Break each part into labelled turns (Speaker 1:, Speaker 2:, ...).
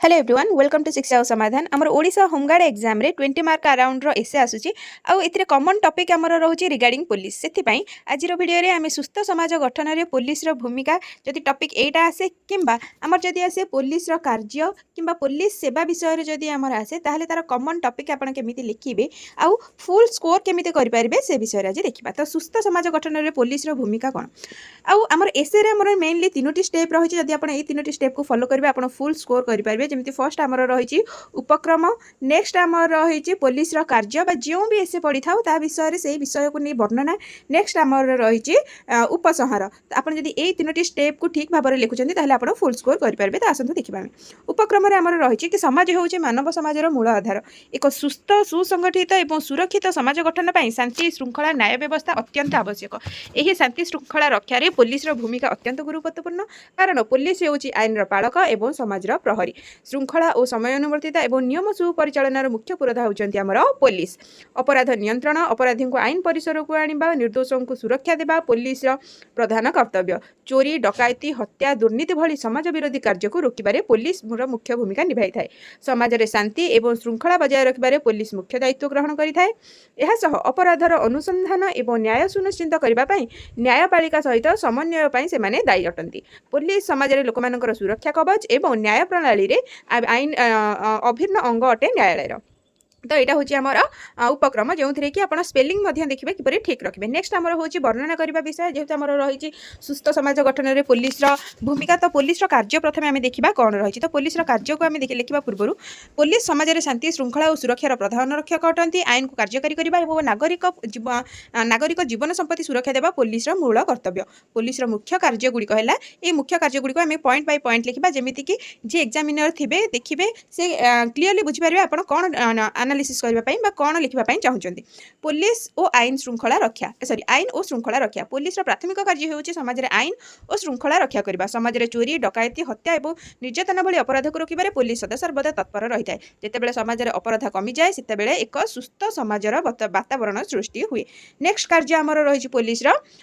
Speaker 1: Hello everyone welcome to शिक्षा और समाधान आमर ओडिशा होमगार्ड एग्जाम रे 20 मार्क अराउंड रो एसे आसुची आउ एथिरे कॉमन टॉपिक आमर रहउची रिगार्डिंग पुलिस सेति पई आज रो वीडियो रे आमे सुस्थ समाज गठन रे पुलिस रो भूमिका जदि टॉपिक एटा आसे किंबा आमर जदि आसे पुलिस रो कार्य किंबा पुलिस सेवा विषय रे जदि आमर आसे ताहले तार कॉमन टॉपिक आपण केमिति लिखिबे आउ फुल स्कोर केमिति करि परिबे से विषय रे आज देखिबा तो सुस्थ समाज गठन रे पुलिस रो भूमिका कोन आउ आमर एसे रे आमर मेनली तीनोटी स्टेप रहिछि जदि आपण ए तीनोटी स्टेप को फॉलो करबे आपण फुल स्कोर करि परिबे जेमति फर्स्ट आमर रही उपक्रम नेक्स्ट आमर रही पुलिस कार्य जो भी एसे पढ़ी था विषय से विषय को नहीं वर्णना नेक्स्ट आमर रही उपसंहार आपन जदि ए तीनोटी स्टेप को ठीक भाव में लिखुचंती ताहले आपण फुल स्कोर करि परबे त आसंतु देखिबा उपक्रम रे आमर रही कि समाज होउचे मानव समाजर मूल आधार एक सुस्थ सुसंगठित एवं सुरक्षित समाज गठन पई शांति श्रृंखला न्याय व्यवस्था अत्यंत आवश्यक एही शांति श्रृंखला रक्षा रे पुलिस रो भूमिका अत्यंत गुरुत्वपूर्ण कारण पुलिस होउची आईन रो पालक एवं समाज रो प्रहरी श्रृंखला और समयानुवर्तिता एवं नियम सुपरिचालनार मुख्य पुरोधा होउचंती हमर पुलिस अपराध नियंत्रण अपराधी को आईन परिसर को आनिबा निर्दोषों को सुरक्षा देबा पुलिस रो प्रधान कर्तव्य चोरी डकायती हत्या दुर्नीति भली समाज विरोधी कार्य को रोकिबारे पुलिस रो मुख्य भूमिका निभाई थाए समाज रे शांति एवं श्रृंखला बजाय रखिबारे पुलिस मुख्य दायित्व ग्रहण करि थाए एहा सह अपराधर अनुसंधान एवं न्याय सुनिश्चित करबा पई न्यायपालिका सहित समन्वय पई से माने दायी अटंती पुलिस समाज रे लोकमानकर सुरक्षा कवच एवं न्याय प्रणाली रे आईन अभिन्न अंग अटे न्यायालय तो यहाँ हूँ आमर उपक्रम जो थी कि आप स्पेलिंग देखिए किपर ठीक रखिए नेक्स्ट आमर हूँ वर्णना करने विषय जेहेतु आमर रही सुस्थ समाज गठन में पुलिस भूमिका तो पुलिस कार्य प्रथम आम देखा कौन रही तो पुलिस कार्य को आम लिखा पूर्व पुलिस समाज में शांति श्रृंखला और सुरक्षार प्रधान रक्षक अटंती आईन को कार्यकारी करने और नागरिक जीवन संपत्ति सुरक्षा देवा पुलिस मूल कर्तव्य पुलिस मुख्य कार्यगुड़िक है ये मुख्य कार्यगुड़िक आम पॉइंट बाय पॉइंट लिखा जमीक जी एग्जामिनर थे देखिए से क्लीयरली बुझीपारे आप कौन एनालिसिस करबा कौन लिखा चाहते पुलिस और आईन श्रृंखला रक्षा सॉरी आईन और श्रृंखला रक्षा पुलिस प्राथमिक कार्य होउछि समाज रे आईन और श्रृंखला रक्षा करबा समाज रे चोरी डकायती हत्या और निर्यातना भली अपराध को रोकिबारे पुलिस सदा सर्वदा तत्पर रही है जेतेबेले समाज रे अपराध कमी जाए सेतेबेले एक सुस्थ समाजर वातावरण सृष्टि हुए नेक्स्ट कार्य आमर रही पुलिस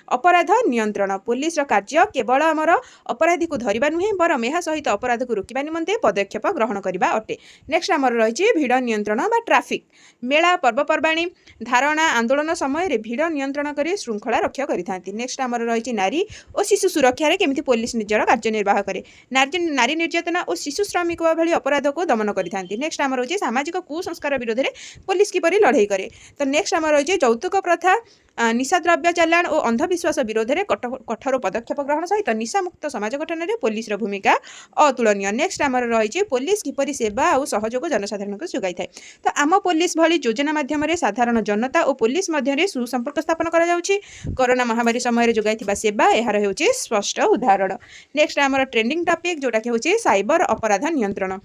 Speaker 1: अपराध नियंत्रण पुलिस कार्य केवल आमर अपराधी को धरिबा नुहे बरम यह सहित अपराध को रोकिबा निमंते पदक्षेप ग्रहण करबा अटे नेक्स्ट आमर रही भिड़ नियंत्रण बा ट्राफिक मेला पर्वपर्वाणी धारणा आंदोलन समय रे भिड़ नियंत्रण कर श्रृंखला रक्षा करिथांती नेक्स्ट आमर रही नारी और शिशु सुरक्षा रे केमिति पुलिस निजर कार्यनिर्वाह करे नारी निर्यातना और शिशु श्रमिक भली अपराध को दमन करिथांती नेक्स्ट आमर रही सामाजिक कुसंस्कार विरोध में पुलिस किपरि लड़ाई करे तो नेक्स्ट आमर रही यौतुक प्रथा निशाद्रव्य चालाण और अंधविश्वास विरोध में कठोर पदक्षेप ग्रहण सहित निशा मुक्त समाज गठन में पुलिस भूमिका अतुलनीय नेक्स्ट आमर रही पुलिस किपरि सेवा और सहयोग जनसाधारण को जोगाई थाए तो आम पुलिस भली योजना माध्यम साधारण जनता और पुलिस मध्य सुसंपर्क स्थापन करा जाउछि कोरोना महामारी समय जोगाई सेवा यार होउछि स्पष्ट उदाहरण नेक्स्ट आमर ट्रेंडिंग टॉपिक जोटा कि होउछि साइबर अपराध नियंत्रण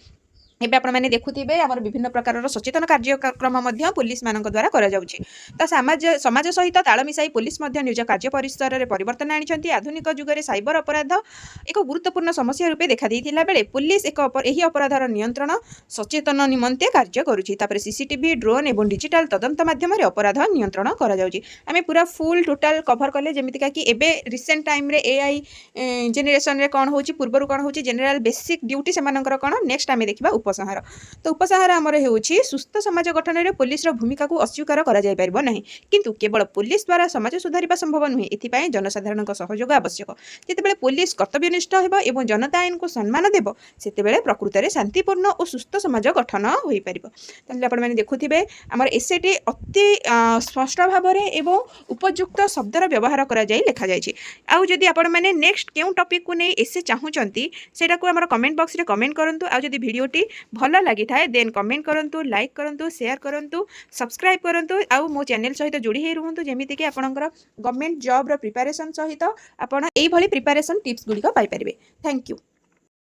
Speaker 1: एबे आपण माने देखुथिबे हमर विभिन्न प्रकार सचेतन कार्यक्रम पुलिस मानक द्वारा करा जाउछि तो समाज सहित ताल मिसाई पुलिस निज कार्य परिसर में परिवर्तन आनिछंती आधुनिक जुग में साइबर अपराध एक गुरुत्वपूर्ण समस्या रूपे देखा देइथिला बेले पुलिस एक एही अपराधर नियंत्रण सचेतन निमंते कार्य करुछि तापर सीसीटीवी ड्रोन एवं डिजिटल तदंत माध्यम अपराध नियंत्रण करा जाउछि आमे पूरा फुल टोटल कवर कले जेमितिका कि एबे रिसेंट टाइम रे एआई जेनरेशन रे कोन होउछि पूर्वरु कोन होउछि जनरल बेसिक ड्यूटी सेमानकर कोन नेक्स्ट आमे देखिबा उपसंहार तो उपसंहार आमर होउछि सुस्थ समाज गठन में पुलिस भूमिका को अस्वीकार करा जाय परिबो नहीं किंतु केवल पुलिस द्वारा समाज सुधारिबा संभव नुहे एथिपाई जनसाधारण सहयोग आवश्यक जेतेबेले पुलिस कर्तव्यनिष्ठ हेबो एवं जनता आईन को सम्मान देबो सेतेबेले प्रकृति में शांतिपूर्ण और सुस्थ समाज गठन होई परिबो ताले आपण माने देखुथिबे हमर एसेटी अति स्पष्ट भाव में एवं उपयुक्त शब्दर व्यवहार करा जाय लिखा जाय छि आउ जदि आपण माने नेक्स्ट केउ टॉपिक को नै एसे चाहुचंती सेटा को हमर कमेंट बॉक्स रे कमेंट करंतु आउ जदि वीडियोटी भल लगी थाए देन कमेंट करंतु लाइक करंतु शेयर करंतु सब्सक्राइब करंतु आउ मो चैनल सहित जोड़ी हे रुहंतु जेमिति कि आपनकर गवर्नमेंट जॉब रो प्रिपरेशन सहित आपण एई भली प्रिपरेशन टिप्स गुडी को पाई परिबे थैंक यू।